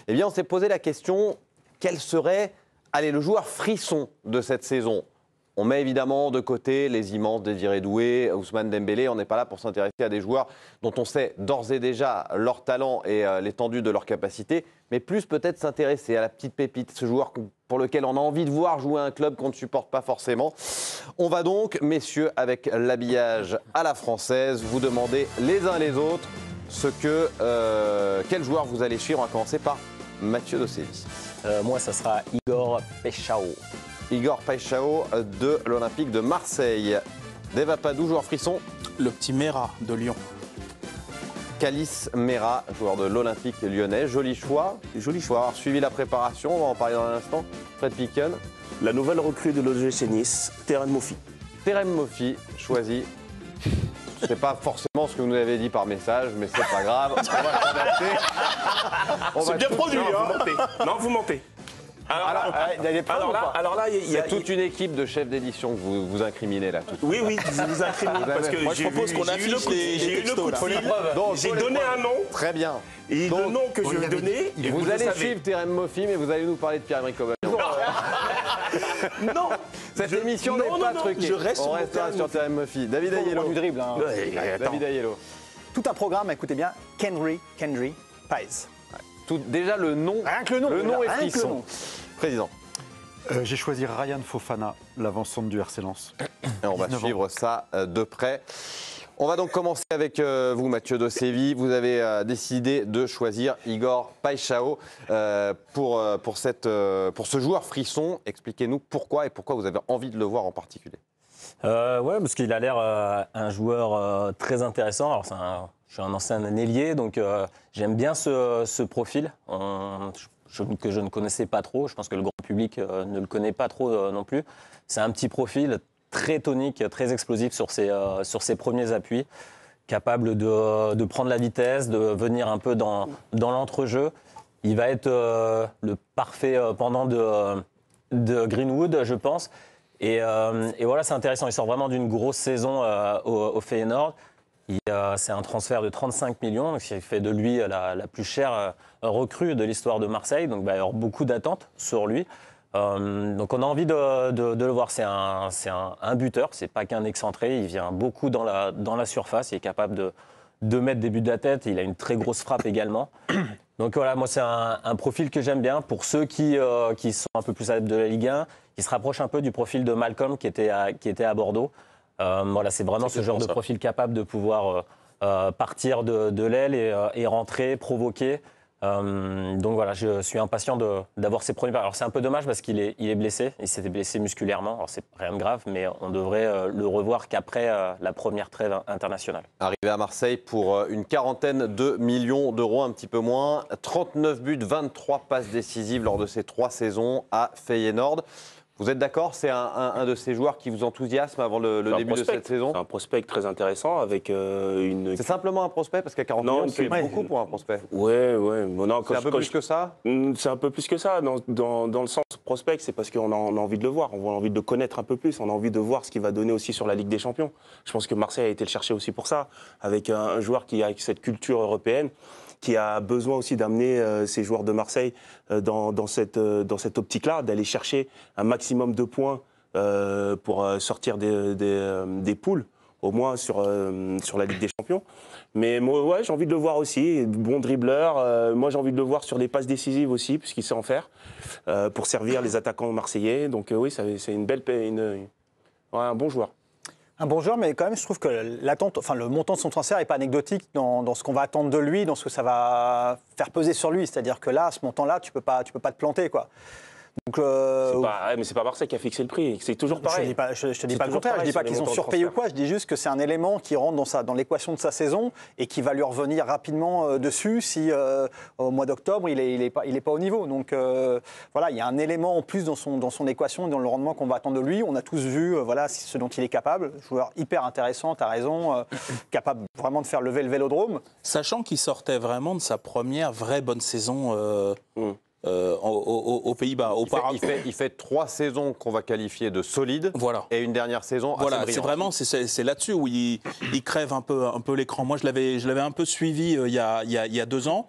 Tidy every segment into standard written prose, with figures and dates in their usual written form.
Eh bien, on s'est posé la question, quel serait, le joueur frisson de cette saison ? On met évidemment de côté les immenses Désiré Doué, Ousmane Dembélé. On n'est pas là pour s'intéresser à des joueurs dont on sait d'ores et déjà leur talent et l'étendue de leurs capacités, mais plus peut-être s'intéresser à la petite pépite, ce joueur pour lequel on a envie de voir jouer un club qu'on ne supporte pas forcément. On va donc, messieurs, avec l'habillage à la française, vous demander les uns les autres quel joueur vous allez suivre. On va commencer par Mathieu de Séville. Moi, ça sera Igor Paixão. Igor Paixão de l'Olympique de Marseille. Deva Padou, joueur frisson. Le petit Mera de Lyon. Calice Mera, joueur de l'Olympique lyonnais. Joli choix. Joli choix. Alors, suivi la préparation, on va en parler dans un instant. Fred Picken. La nouvelle recrue de l'OGC Nice, Terem Moffi. Terem Moffi, choisi. C'est pas forcément ce que vous nous avez dit par message, mais c'est pas grave. On va s'adapter. C'est bien produit, hein. Non, vous mentez. Alors là, il y a toute une équipe de chefs d'édition que vous incriminez là. Oui, je vous incrimine parce que moi, je propose qu'on affiche les textos. J'ai donné un nom. Très bien. Et le nom que je vais donner, vous allez suivre Terem Moffi, mais vous allez nous parler de Pierre-Emerick Aubameyang. Non. Cette émission n'est pas truquée. On restera sur Terem Moffi. David Ayello. Du dribble. Hein. David Ayello. Tout un programme, écoutez bien, Kendry Páez. Déjà le nom. Rien que le nom. Le nom est rien que le frisson. nom. Président. J'ai choisi Ryan Fofana, l'avant-centre du RC Lens. Et on va suivre ça de près. On va donc commencer avec vous, Mathieu de Séville. Vous avez décidé de choisir Igor Paixão pour ce joueur frisson. Expliquez-nous pourquoi et pourquoi vous avez envie de le voir en particulier. Ouais, parce qu'il a l'air un joueur très intéressant. Alors, je suis un ancien ailier, donc j'aime bien ce profil que je ne connaissais pas trop. Je pense que le grand public ne le connaît pas trop non plus. C'est un petit profil très tonique, très explosif sur ses premiers appuis, capable de prendre la vitesse, de venir un peu dans l'entrejeu. Il va être le parfait pendant de Greenwood, je pense. Et voilà, c'est intéressant. Il sort vraiment d'une grosse saison au Feyenoord. C'est un transfert de 35 millions, ce qui fait de lui la plus chère recrue de l'histoire de Marseille. Donc, il va y avoir beaucoup d'attentes sur lui. Donc, on a envie de le voir. C'est un buteur, c'est pas qu'un excentré. Il vient beaucoup dans la surface. Il est capable de mettre des buts de la tête. Il a une très grosse frappe également. Donc voilà, moi c'est un profil que j'aime bien pour ceux qui sont un peu plus adeptes de la Ligue 1, qui se rapprochent un peu du profil de Malcolm qui était à Bordeaux. Voilà, c'est vraiment ce genre de profil capable de pouvoir partir de l'aile et rentrer, provoquer. Donc voilà, je suis impatient d'avoir ses premiers. Alors c'est un peu dommage parce qu'il est blessé, il s'était blessé musculairement. Alors c'est rien de grave, mais on devrait le revoir qu'après la première trêve internationale. Arrivé à Marseille pour une quarantaine de millions d'euros, un petit peu moins. 39 buts, 23 passes décisives lors de ces 3 saisons à Feyenoord. Vous êtes d'accord, c'est un de ces joueurs qui vous enthousiasme avant le début de cette saison? C'est un prospect très intéressant avec une... C'est simplement un prospect parce qu'à 40 millions, c'est beaucoup pour un prospect. Ouais. C'est un peu plus que ça? C'est un peu plus que ça. Dans le sens prospect, c'est parce qu'on a envie de le voir. On a envie de le connaître un peu plus. On a envie de voir ce qu'il va donner aussi sur la Ligue des Champions. Je pense que Marseille a été le chercher aussi pour ça. Avec un joueur qui a cette culture européenne, qui a besoin aussi d'amener ces joueurs de Marseille dans cette optique-là, d'aller chercher un maximum de points pour sortir des poules, au moins sur la Ligue des Champions. Mais moi, ouais, j'ai envie de le voir aussi, bon dribbleur. Moi, j'ai envie de le voir sur les passes décisives aussi, puisqu'il sait en faire, pour servir les attaquants marseillais. Donc oui, c'est un bon joueur. Un bon joueur, mais quand même, je trouve que le montant de son transfert n'est pas anecdotique dans ce qu'on va attendre de lui, dans ce que ça va faire peser sur lui. C'est-à-dire que là, à ce montant-là, tu peux pas te planter, quoi. Donc, mais c'est pas Marseille qui a fixé le prix, c'est toujours pareil. Je te dis pas le contraire, je dis pas qu'ils sont surpayés ou quoi, je dis juste que c'est un élément qui rentre dans l'équation de sa saison et qui va lui revenir rapidement dessus si au mois d'octobre il est pas au niveau. Donc voilà, il y a un élément en plus dans son équation et dans le rendement qu'on va attendre de lui. On a tous vu ce dont il est capable, joueur hyper intéressant, tu as raison, capable vraiment de faire lever le Vélodrome. Sachant qu'il sortait vraiment de sa première vraie bonne saison aux Pays-Bas. Il fait 3 saisons qu'on va qualifier de solides, voilà, et une dernière saison assez brillante. C'est vraiment c'est là-dessus où il crève un peu l'écran. Moi, je l'avais un peu suivi il y a 2 ans.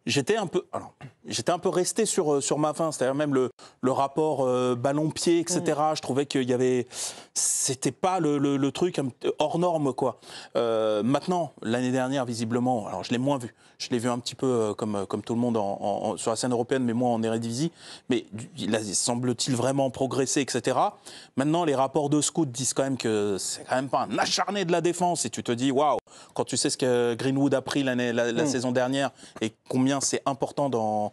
J'étais un peu... Alors, j'étais un peu resté sur ma faim, c'est-à-dire même le rapport ballon-pied, etc. Je trouvais qu'il y avait, c'était pas le truc hors norme, quoi. Maintenant, l'année dernière, visiblement, alors je l'ai moins vu. Je l'ai vu un petit peu comme tout le monde sur la scène européenne, mais moi en Eredivisie. Mais il semble-t-il vraiment progresser, etc. Maintenant, les rapports de scouts disent quand même que c'est quand même pas un acharné de la défense. Et tu te dis, waouh, quand tu sais ce que Greenwood a pris la saison dernière et combien c'est important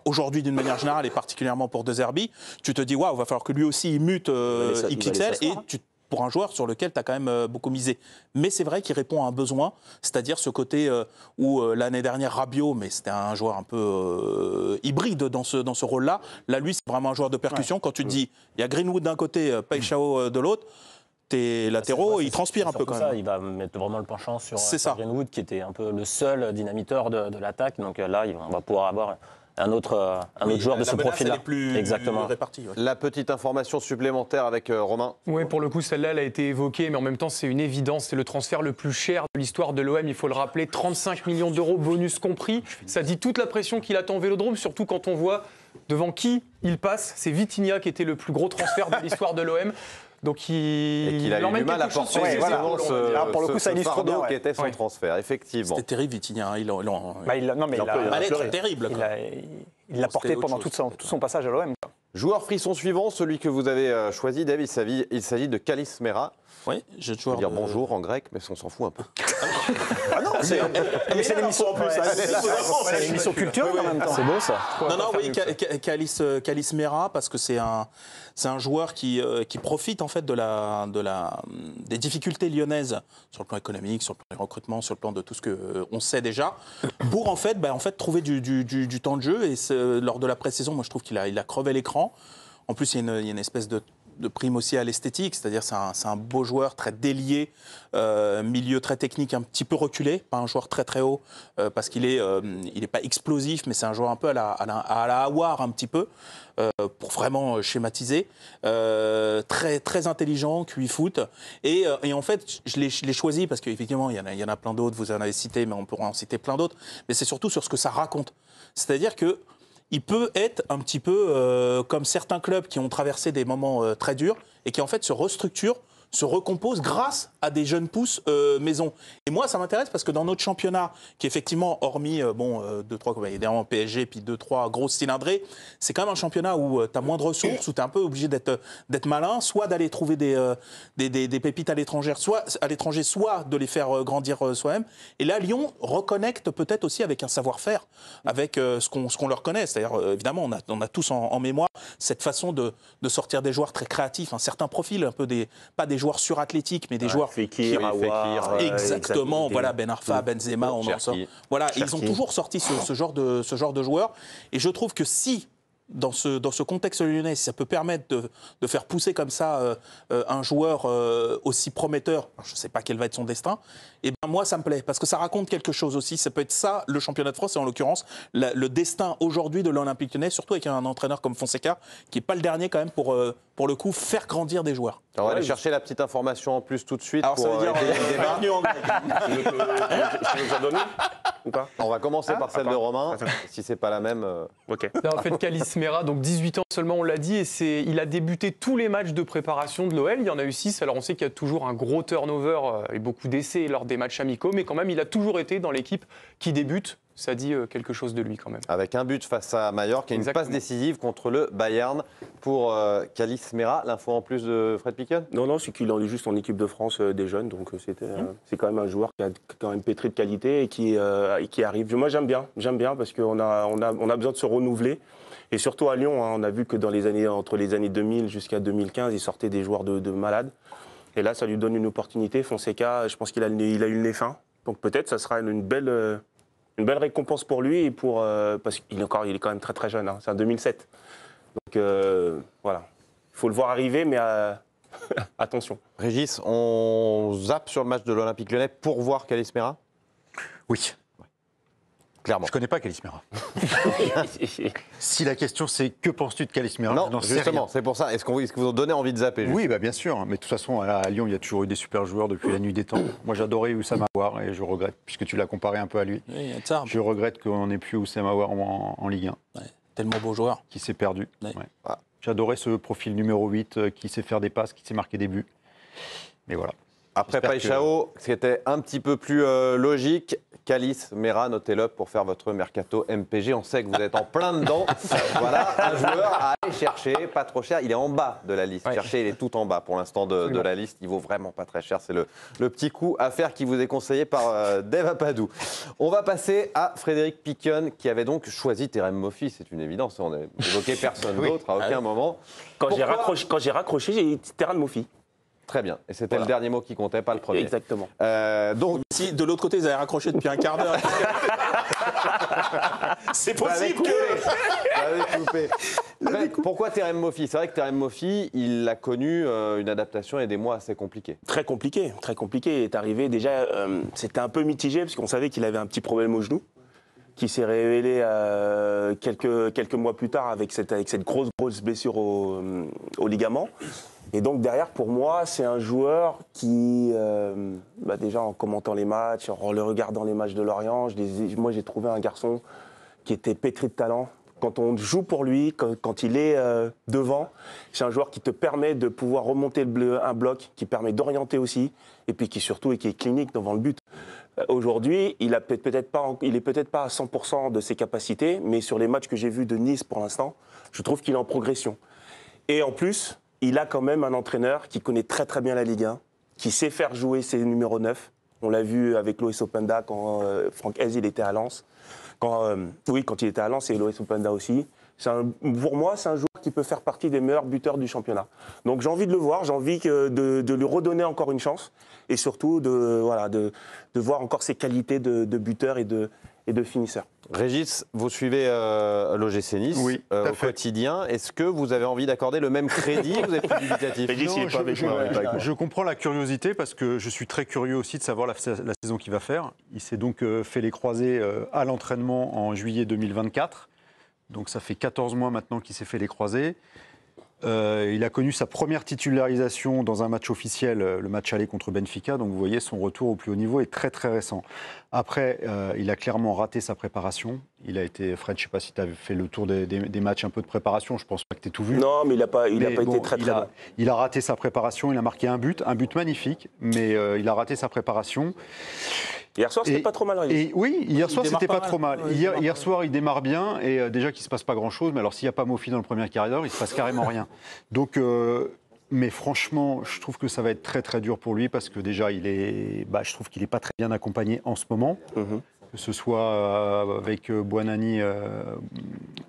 aujourd'hui d'une manière générale et particulièrement pour De Zerbi, tu te dis, waouh, il va falloir que lui aussi il mute XXL et pour un joueur sur lequel tu as quand même beaucoup misé. Mais c'est vrai qu'il répond à un besoin, c'est-à-dire ce côté où l'année dernière, Rabiot, mais c'était un joueur un peu hybride dans ce rôle-là. Là, lui, c'est vraiment un joueur de percussion. Quand tu te dis, il y a Greenwood d'un côté, Paixão de l'autre, tes latéraux, ils transpirent un peu quand même. Il va mettre vraiment le penchant sur Greenwood, qui était un peu le seul dynamiteur de l'attaque. Donc là, on va pouvoir avoir un autre joueur de ce profil-là. Exactement. Répartie, ouais. La petite information supplémentaire avec Romain. Oui, pour le coup, celle-là, elle a été évoquée, mais en même temps, c'est une évidence. C'est le transfert le plus cher de l'histoire de l'OM, il faut le rappeler. 35 millions d'euros, bonus compris. Ça dit toute la pression qu'il attend au Vélodrome, surtout quand on voit devant qui il passe. C'est Vitinha qui était le plus gros transfert de l'histoire de l'OM. Donc il a eu du mal à porter pour le coup, ça illustre bien qui était son transfert, effectivement. C'était terrible, Vitinha. Il a terrible. Il l'a porté pendant tout son passage à l'OM. Joueur frisson suivant, celui que vous avez choisi, Dave, il s'agit de Kalis Mera. Oui, je veux dire bonjour en grec, mais on s'en fout un peu. Ah non, c'est l'émission en plus. C'est l'émission culturelle en même temps. C'est beau ça. Non, oui, Kalis Mera, parce que c'est un joueur qui profite en fait des difficultés lyonnaises sur le plan économique, sur le plan du recrutement, sur le plan de tout ce qu'on sait déjà, pour en fait trouver du temps de jeu. Et lors de la pré-saison, moi je trouve qu'il a crevé l'écran. En plus, il y a une espèce de prime aussi à l'esthétique, c'est-à-dire c'est un beau joueur très délié, milieu très technique, un petit peu reculé, pas un joueur très très haut, parce qu'il est pas explosif, mais c'est un joueur un peu à la Aouar un petit peu, pour vraiment schématiser, très très intelligent, QI foot, et en fait je l'ai choisi parce qu'effectivement il y en a plein d'autres, vous en avez cité, mais on pourra en citer plein d'autres, mais c'est surtout sur ce que ça raconte, c'est-à-dire que il peut être un petit peu comme certains clubs qui ont traversé des moments très durs et qui en fait se restructurent, se recomposent grâce à des jeunes pousses maison. Et moi, ça m'intéresse parce que dans notre championnat, qui effectivement, hormis 2-3, évidemment PSG, puis 2-3 grosses cylindrées, c'est quand même un championnat où tu as moins de ressources, où tu es un peu obligé d'être malin, soit d'aller trouver des pépites à l'étranger, soit de les faire grandir soi-même. Et là, Lyon reconnecte peut-être aussi avec un savoir-faire, avec ce qu'on leur connaît. C'est-à-dire, évidemment, on a tous en mémoire cette façon de sortir des joueurs très créatifs, un certain profil, un peu pas des joueurs surathlétiques, mais des joueurs Fekir, Aouar, exactement. Voilà, Ben Arfa, Benzema, on en sort. Voilà, ils ont toujours sorti ce genre de joueurs. Et je trouve que si dans ce contexte lyonnais, si ça peut permettre de faire pousser comme ça un joueur aussi prometteur, je ne sais pas quel va être son destin, et ben moi ça me plaît parce que ça raconte quelque chose aussi. Ça peut être ça le championnat de France et en l'occurrence le destin aujourd'hui de l'Olympique Lyonnais, surtout avec un entraîneur comme Fonseca qui n'est pas le dernier quand même pour le coup faire grandir des joueurs. Alors, on va aller chercher la petite information en plus tout de suite. Alors pour ça veut dire bienvenue en grec. Je nous en donne ou pas? On va commencer par celle de Romain. Si c'est pas la même. Ok. En fait, Kalis Mera, donc 18 ans seulement, on l'a dit, et il a débuté tous les matchs de préparation de l'OL. Il y en a eu 6. Alors on sait qu'il y a toujours un gros turnover et beaucoup d'essais lors des matchs amicaux, mais quand même, il a toujours été dans l'équipe qui débute. Ça dit quelque chose de lui quand même. Avec un but face à Mallorca et une passe décisive contre le Bayern pour Kalis Mera. L'info en plus de Fred Piquet? Non, c'est qu'il est juste en équipe de France des jeunes, donc c'est quand même un joueur qui a quand même pétri de qualité et qui arrive. Moi j'aime bien parce qu'on a besoin de se renouveler. Et surtout à Lyon, on a vu que entre les années 2000 jusqu'à 2015, il sortait des joueurs de malades. Et là, ça lui donne une opportunité. Fonseca, je pense qu'il a eu le nez fin. Donc peut-être ça sera une belle récompense pour lui et parce qu'il est quand même très très jeune. Hein. C'est en 2007. Donc voilà, il faut le voir arriver, mais attention. Régis, on zappe sur le match de l'Olympique Lyonnais pour voir Kalis Mera? Oui. Clairement. Je ne connais pas Calis Mera. Si la question c'est que penses-tu de Calis Mera, Non, justement, c'est pour ça. Est-ce que vous en donnez envie de zapper juste? Oui, bah, bien sûr. Mais de toute façon, à Lyon, il y a toujours eu des super joueurs depuis la nuit des temps. Moi, j'adorais Oussama Aouar et je regrette, puisque tu l'as comparé un peu à lui, Oui, ça, je regrette qu'on n'ait plus Oussama Aouar en Ligue 1, ouais, tellement beau joueur. qui s'est perdu. Ouais. Ouais. Ah. J'adorais ce profil numéro 8 qui sait faire des passes, qui sait marquer des buts. Mais voilà. Après J'espère Paixão, c'était un petit peu plus logique. Calis, Mera, notez-le pour faire votre mercato MPG. On sait que vous êtes en plein dedans. Voilà, un joueur à aller chercher, pas trop cher. Il est en bas de la liste. Ouais. Cherchez, il est tout en bas pour l'instant de la liste. Il vaut vraiment pas très cher. C'est le petit coup à faire qui vous est conseillé par Dave Apadou. On va passer à Frédéric Piquion qui avait donc choisi Terem Moffi. C'est une évidence. On n'a évoqué personne d'autre à aucun moment. Quand j'ai Pourquoi raccroché, j'ai dit Terem Moffi. Très bien. Et c'était Voilà. le dernier mot qui comptait, pas le premier. Exactement. Donc, Si de l'autre côté, ils avaient raccroché depuis un quart d'heure. C'est possible que. Pourquoi Terem Moffi? C'est vrai que Terem Moffi, il a connu une adaptation et des mois assez compliqués. Très compliqué, très compliqué. Il est arrivé déjà, c'était un peu mitigé parce qu'on savait qu'il avait un petit problème au genou, qui s'est révélé quelques mois plus tard avec cette grosse blessure au ligament. Et donc derrière, pour moi, c'est un joueur qui, déjà en commentant les matchs, en le regardant les matchs de Lorient, moi j'ai trouvé un garçon qui était pétri de talent. Quand on joue pour lui, quand il est devant, c'est un joueur qui te permet de pouvoir remonter un bloc, qui permet d'orienter aussi, et puis qui surtout qui est clinique devant le but. Aujourd'hui, il est peut-être pas à 100% de ses capacités, mais sur les matchs que j'ai vus de Nice pour l'instant, je trouve qu'il est en progression. Et en plus, il a quand même un entraîneur qui connaît très très bien la Ligue 1, qui sait faire jouer ses numéros 9. On l'a vu avec Loïs Openda quand Franck Hez il était à Lens. Quand il était à Lens, et Loïs Openda aussi. Pour moi, c'est un joueur qui peut faire partie des meilleurs buteurs du championnat. Donc j'ai envie de le voir, j'ai envie de lui redonner encore une chance, et surtout de voir encore ses qualités de buteur et de finisseur. Régis, vous suivez l'OGC Nice Oui, tout à au fait. quotidien. Est-ce que vous avez envie d'accorder le même crédit? Vous êtes plus dubitatif? Régis, il est pas avec moi, il est pas avec moi. Je comprends la curiosité parce que je suis très curieux aussi de savoir la saison qu'il va faire. Il s'est donc fait les croisés à l'entraînement en juillet 2024. Donc ça fait 14 mois maintenant qu'il s'est fait les croisés. Il a connu sa première titularisation dans un match officiel, le match aller contre Benfica. Donc vous voyez, son retour au plus haut niveau est très très récent. Après, il a clairement raté sa préparation. Il a été, Fred, je ne sais pas si tu as fait le tour des matchs un peu de préparation. Je ne pense pas que tu aies tout vu. Non, mais il n'a pas Mais bon, été très très bon. il a raté sa préparation. Il a marqué un but magnifique, mais il a raté sa préparation. Hier soir, c'était Et- pas trop mal, Régis. Et oui, hier soir, démarre c'était pas pas trop mal. mal. Ouais, Hier soir, il démarre bien et déjà qu'il se passe pas grand-chose. Mais alors, s'il n'y a pas Moffi dans le premier quart d'heure, il se passe carrément rien. Donc, mais franchement, je trouve que ça va être très très dur pour lui parce que déjà, je trouve qu'il est pas très bien accompagné en ce moment. Mhm. Que ce soit avec Buonanni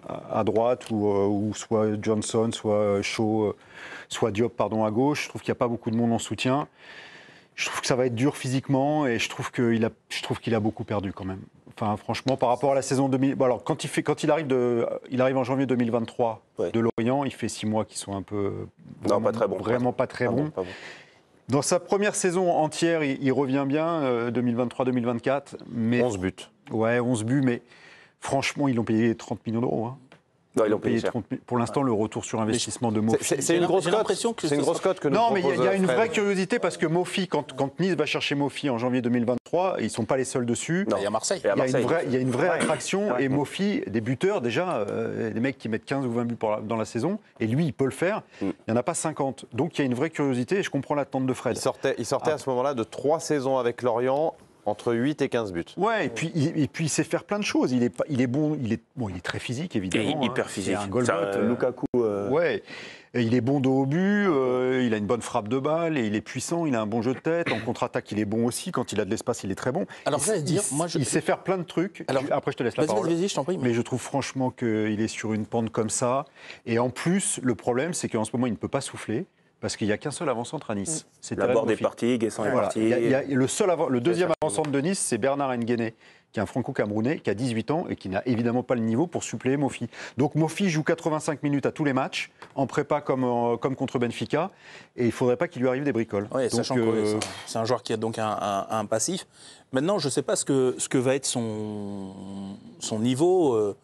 à droite ou soit Johnson, soit Shaw, soit Diop à gauche. Je trouve qu'il n'y a pas beaucoup de monde en soutien. Je trouve que ça va être dur physiquement et je trouve qu'il a beaucoup perdu quand même. Enfin, franchement, par rapport à la saison 2000. Bon, alors, quand il arrive en janvier 2023 Ouais. de Lorient, il fait 6 mois qui sont un peu. Non, pas très bon. Vraiment pas très Pas bons. bon, pas bon. Dans sa première saison entière, il revient bien, 2023-2024. Mais 11 buts. Ouais, 11 buts, mais franchement, ils l'ont payé 30 millions d'euros. Hein. Non, ils l'ont payé cher. 30 000. Pour l'instant, le retour sur investissement de Moffi. C'est une grosse j'ai cote. l'impression que C'est une ça grosse cote que nous Non, mais il y propose a une Fred. vraie curiosité parce que Moffi, quand Nice va chercher Moffi en janvier 2023, ils ne sont pas les seuls dessus. Il y a Marseille. Et à Marseille. Il y a une vraie attraction et Moffi, des buteurs déjà, des mecs qui mettent 15 ou 20 buts dans la saison, et lui il peut le faire, il n'y en a pas 50. Donc il y a une vraie curiosité et je comprends l'attente de Fred. Il sortait à ce moment-là de 3 saisons avec Lorient, entre 8 et 15 buts. Ouais, et puis il sait faire plein de choses. Il est bon, il est très physique évidemment. Et hyper hein. physique. C'est un goal C'est bot, Lukaku. Ouais. Et il est bon dos au but, il a une bonne frappe de balle, et il est puissant, il a un bon jeu de tête. En contre-attaque, il est bon aussi. Quand il a de l'espace, il est très bon. Alors, j'allais dire, moi, il sait faire plein de trucs. Alors, Après, je te laisse la parole. Vas-y, je t'en prie. Mais je trouve franchement qu'il est sur une pente comme ça. Et en plus, le problème, c'est qu'en ce moment, il ne peut pas souffler. Parce qu'il n'y a qu'un seul avant-centre à Nice. C'est La Terem Borde est Moffi. parti, Guessant est Voilà. parti. Il y a le deuxième avant-centre de Nice, c'est Bernard Nguéné, qui est un franco-camerounais, qui a 18 ans et qui n'a évidemment pas le niveau pour suppléer Mofi. Donc Mofi joue 85 minutes à tous les matchs, en prépa comme contre Benfica, et il ne faudrait pas qu'il lui arrive des bricoles. Oui, sachant que c'est un joueur qui a donc un passif. Maintenant, je ne sais pas ce que va être son niveau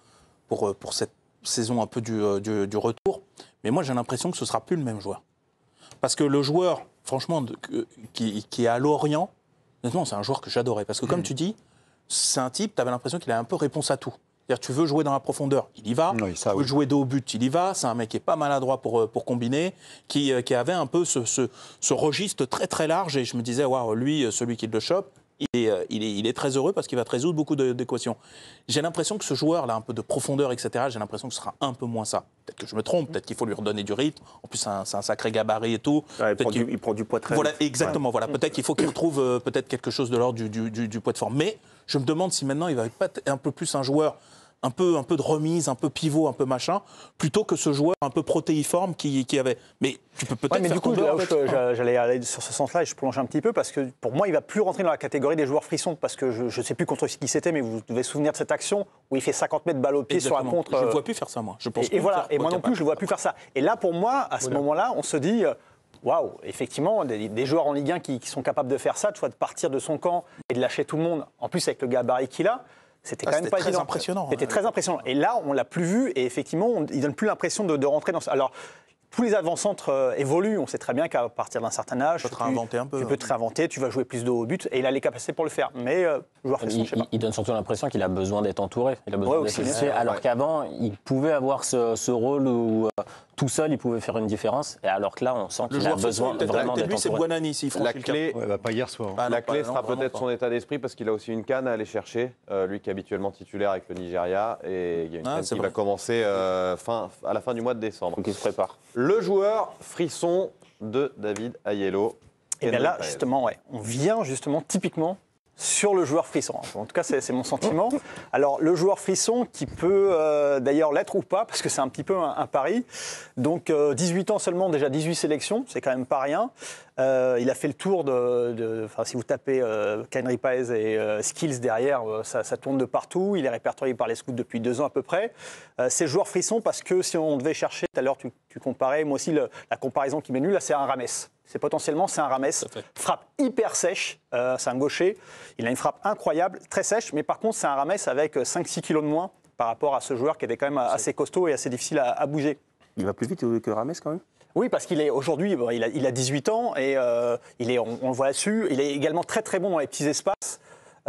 pour cette saison un peu du retour, mais moi j'ai l'impression que ce ne sera plus le même joueur. Parce que le joueur, franchement, qui est à Lorient, honnêtement, c'est un joueur que j'adorais. Parce que comme tu dis, c'est un type, tu avais l'impression qu'il a un peu réponse à tout. C'est-à-dire, tu veux jouer dans la profondeur, il y va. Oui, tu veux jouer dos au but, il y va. C'est un mec qui est pas maladroit pour combiner, qui avait un peu ce registre très très large. Et je me disais, waouh, lui, celui qui le chope, il est très heureux parce qu'il va te résoudre beaucoup d'équations. J'ai l'impression que ce joueur-là, un peu de profondeur, etc., j'ai l'impression que ce sera un peu moins ça. Peut-être que je me trompe, peut-être qu'il faut lui redonner du rythme. En plus, c'est un sacré gabarit et tout. Ouais, il prend du poids très Voilà, vite. exactement. Ouais. Voilà. Peut-être qu'il faut qu'il retrouve peut-être quelque chose de l'ordre du poids de forme. Mais je me demande si maintenant, il va pas être un peu plus un joueur un peu de remise, un peu pivot, un peu machin, plutôt que ce joueur un peu protéiforme qui avait. Mais tu peux peut-être. Mais faire du coup, j'allais aller sur ce sens-là et je prolonge un petit peu parce que pour moi, il va plus rentrer dans la catégorie des joueurs frissons parce que je ne sais plus contre qui c'était, mais vous devez vous souvenir de cette action où il fait 50 mètres balle au pied sur un contre. Je ne vois plus faire ça, moi. Je pense et voilà. Et moi non plus, je ne le vois plus faire ça. Et là, pour moi, à ce moment-là, on se dit. Waouh, effectivement, des joueurs en Ligue 1 qui sont capables de faire ça, de partir de son camp et de lâcher tout le monde. En plus, avec le gabarit qu'il a. C'était quand même pas évident. Impressionnant. C'était très impressionnant. Et là, on l'a plus vu et effectivement, il donne plus l'impression de rentrer dans ça. Alors, tous les avant-centres évoluent. On sait très bien qu'à partir d'un certain âge, tu peux te réinventer, tu vas jouer plus de haut but et il a les capacités pour le faire. Mais joueur frisson, je sais pas. Il donne surtout l'impression qu'il a besoin d'être entouré. Il a besoin d'être associé, alors qu'avant, il pouvait avoir ce rôle où tout seul, il pouvait faire une différence. Et alors que là, on sent qu'il a besoin vraiment d'être entouré. C'est Buonani, s'il franchit le cap. Pas hier soir. La clé sera peut-être son état d'esprit parce qu'il a aussi une canne à aller chercher. Lui qui est habituellement titulaire avec le Nigeria. Et il y a une canne qui va commencer à la fin du mois de décembre. Donc il se prépare. Le joueur frisson de David Aiello. Et bien là, justement, on vient justement typiquement sur le joueur frisson. En tout cas, c'est mon sentiment. Alors, le joueur frisson qui peut d'ailleurs l'être ou pas, parce que c'est un petit peu un pari. Donc, 18 ans seulement, déjà 18 sélections, c'est quand même pas rien. Il a fait le tour si vous tapez Kenry Paez et Skills derrière, ça tourne de partout. Il est répertorié par les scouts depuis 2 ans à peu près. C'est le joueur frisson parce que si on devait chercher, tout à l'heure tu comparais, moi aussi la comparaison qui m'est venue, là c'est un Rames. C'est un Rames, frappe hyper sèche, c'est un gaucher. Il a une frappe incroyable, très sèche, mais par contre c'est un Rames avec 5-6 kilos de moins par rapport à ce joueur qui était quand même assez costaud et assez difficile à bouger. Il va plus vite que Rames quand même. Oui, parce qu'il est aujourd'hui, il a 18 ans et on le voit là-dessus. Il est également très très bon dans les petits espaces.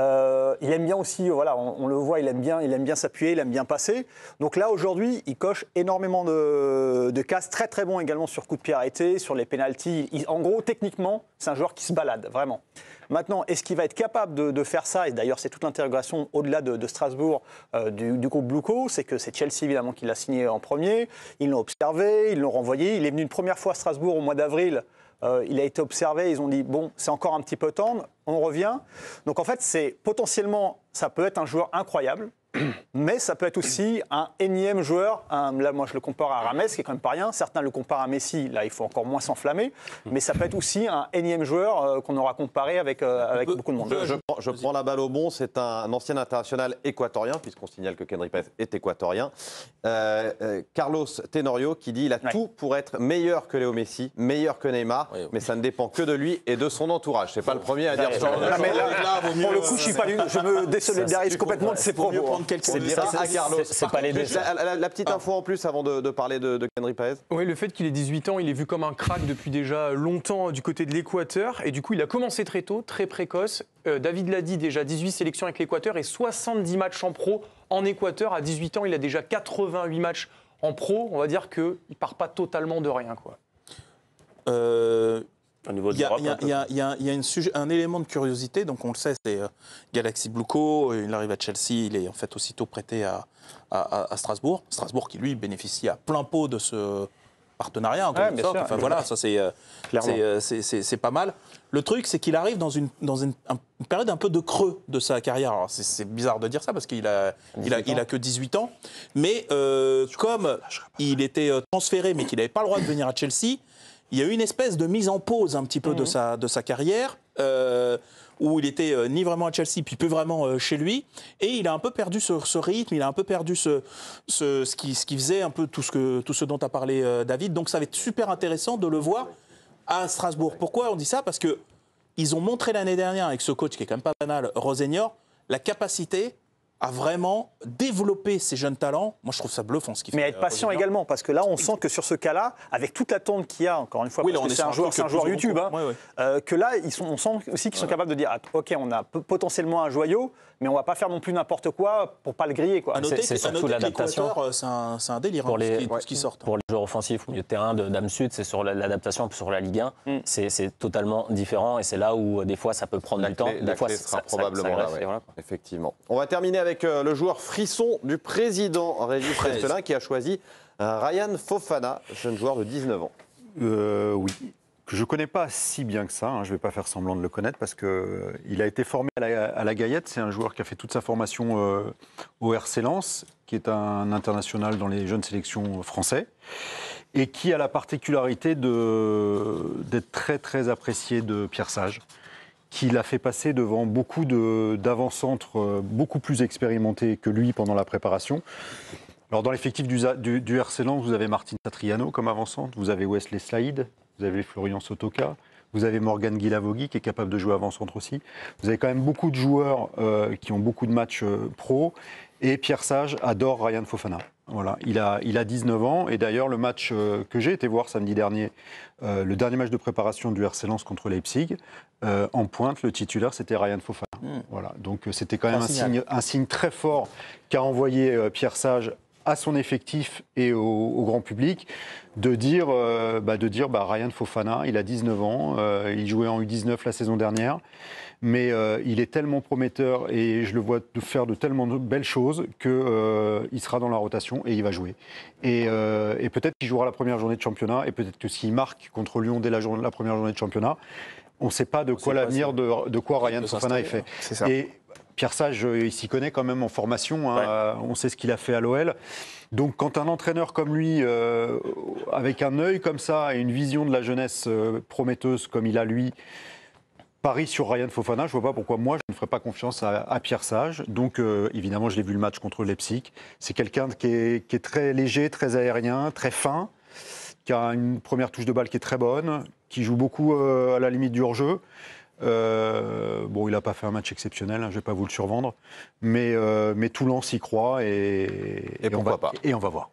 Il aime bien aussi, on le voit, il aime bien s'appuyer, il aime bien passer. Donc là, aujourd'hui, il coche énormément de cases, très très bon également sur coup de pied arrêté, sur les pénaltys. En gros, techniquement, c'est un joueur qui se balade, vraiment. Maintenant, est-ce qu'il va être capable de faire ça? Et d'ailleurs, c'est toute l'interrogation au-delà de Strasbourg du groupe Bluco. C'est que c'est Chelsea, évidemment, qui l'a signé en premier. Ils l'ont observé, ils l'ont renvoyé. Il est venu une première fois à Strasbourg au mois d'avril. Il a été observé, ils ont dit, bon, c'est encore un petit peu tendre, on revient. Donc en fait, potentiellement, ça peut être un joueur incroyable, mais ça peut être aussi un énième joueur. Là, moi, je le compare à Rames, qui est quand même pas rien. Certains le comparent à Messi, là, il faut encore moins s'enflammer. Mais ça peut être aussi un énième joueur qu'on aura comparé avec beaucoup de monde. Je prends la balle au bon, c'est un ancien international équatorien, puisqu'on signale que Kenry Paez est équatorien. Carlos Tenorio qui dit il a tout pour être meilleur que Léo Messi, meilleur que Neymar, mais ça ne dépend que de lui et de son entourage. C'est pas le premier à dire ça. Pour le coup, je me désolidarise complètement de ses propos. C'est pas les deux. La petite info en plus avant de parler de Kenry Paez. Oui, le fait qu'il ait 18 ans, il est vu comme un crack depuis déjà longtemps du côté de l'Équateur. Et du coup, il a commencé très tôt, très précoce. David l'a dit, déjà 18 sélections avec l'Équateur et 70 matchs en pro en Équateur. À 18 ans, il a déjà 88 matchs en pro. On va dire qu'il ne part pas totalement de rien, quoi. Il y a un élément de curiosité, donc on le sait, c'est Galaxy Bluco, il arrive à Chelsea, il est en fait aussitôt prêté à Strasbourg. Strasbourg qui lui bénéficie à plein pot de ce partenariat, en quelque sorte. Enfin voilà, ça c'est pas mal. Le truc, c'est qu'il arrive dans une période un peu de creux de sa carrière. Alors c'est bizarre de dire ça parce qu'il a que 18 ans, mais comme il était transféré mais qu'il n'avait pas le droit de venir à Chelsea, il y a eu une espèce de mise en pause un petit peu de sa carrière. où il était ni vraiment à Chelsea, puis plus vraiment chez lui. Et il a un peu perdu ce rythme, il a un peu perdu ce qui faisait un peu tout ce dont a parlé David. Donc ça va être super intéressant de le voir à Strasbourg. Pourquoi on dit ça? Parce que ils ont montré l'année dernière, avec ce coach qui est quand même pas banal, Rosenior, la capacité à vraiment développer ces jeunes talents. Moi, je trouve ça bluffant ce qu'il fait. Mais être patient également, parce que là, on sent que sur ce cas-là, avec toute l'attente qu'il y a, encore une fois, parce que c'est un joueur YouTube, que là, on sent aussi qu'ils sont capables de dire OK, on a potentiellement un joyau, mais on ne va pas faire non plus n'importe quoi pour ne pas le griller. À noter que l'adaptation, c'est un délire, pour ce qui sort. Pour les joueurs offensifs au milieu de terrain de Dame Sud, c'est sur l'adaptation sur la Ligue 1. C'est totalement différent et c'est là où des fois ça peut prendre du temps. Des fois, ça sera probablement là, voilà. Effectivement. On va terminer avec le joueur frisson du président Régis Restelin qui a choisi Ryan Fofana, jeune joueur de 19 ans. Oui, que je ne connais pas si bien que ça, je ne vais pas faire semblant de le connaître parce qu'il a été formé à la Gaillette, c'est un joueur qui a fait toute sa formation au RC Lens, qui est un international dans les jeunes sélections français, et qui a la particularité d'être très très apprécié de Pierre Sage, qui l'a fait passer devant beaucoup d'avant-centres beaucoup plus expérimentés que lui pendant la préparation. Alors dans l'effectif du RC Lens, vous avez Martin Satriano comme avant-centre, vous avez Wesley Slade, vous avez Florian Sotoka, vous avez Morgan Guilavogui qui est capable de jouer avant-centre aussi. Vous avez quand même beaucoup de joueurs qui ont beaucoup de matchs pro. Et Pierre Sage adore Ryan Fofana. Voilà, il a 19 ans. Et d'ailleurs, le match que j'ai été voir samedi dernier, le dernier match de préparation du RC Lens contre Leipzig, en pointe, le titulaire, c'était Ryan Fofana. Voilà, donc c'était quand même un signe très fort qu'a envoyé Pierre Sage à son effectif et au grand public, de dire Ryan Fofana, il a 19 ans, il jouait en U19 la saison dernière, mais il est tellement prometteur et je le vois faire de tellement de belles choses qu'il sera dans la rotation et il va jouer. Et peut-être qu'il jouera la première journée de championnat et peut-être que s'il marque contre Lyon dès la première journée de championnat, on ne sait pas de quoi l'avenir de quoi Ryan Fofana est fait. C'est ça. Et Pierre Sage, il s'y connaît quand même en formation, on sait ce qu'il a fait à l'OL. Donc quand un entraîneur comme lui, avec un œil comme ça et une vision de la jeunesse prometteuse comme il a lui, parie sur Ryan Fofana, je ne vois pas pourquoi moi je ne ferais pas confiance à Pierre Sage. Donc évidemment, je l'ai vu le match contre Leipzig. C'est quelqu'un qui est très léger, très aérien, très fin, qui a une première touche de balle qui est très bonne, qui joue beaucoup à la limite du hors-jeu. Il n'a pas fait un match exceptionnel, je ne vais pas vous le survendre, mais Toulon s'y croit et pourquoi pas. Et on va voir.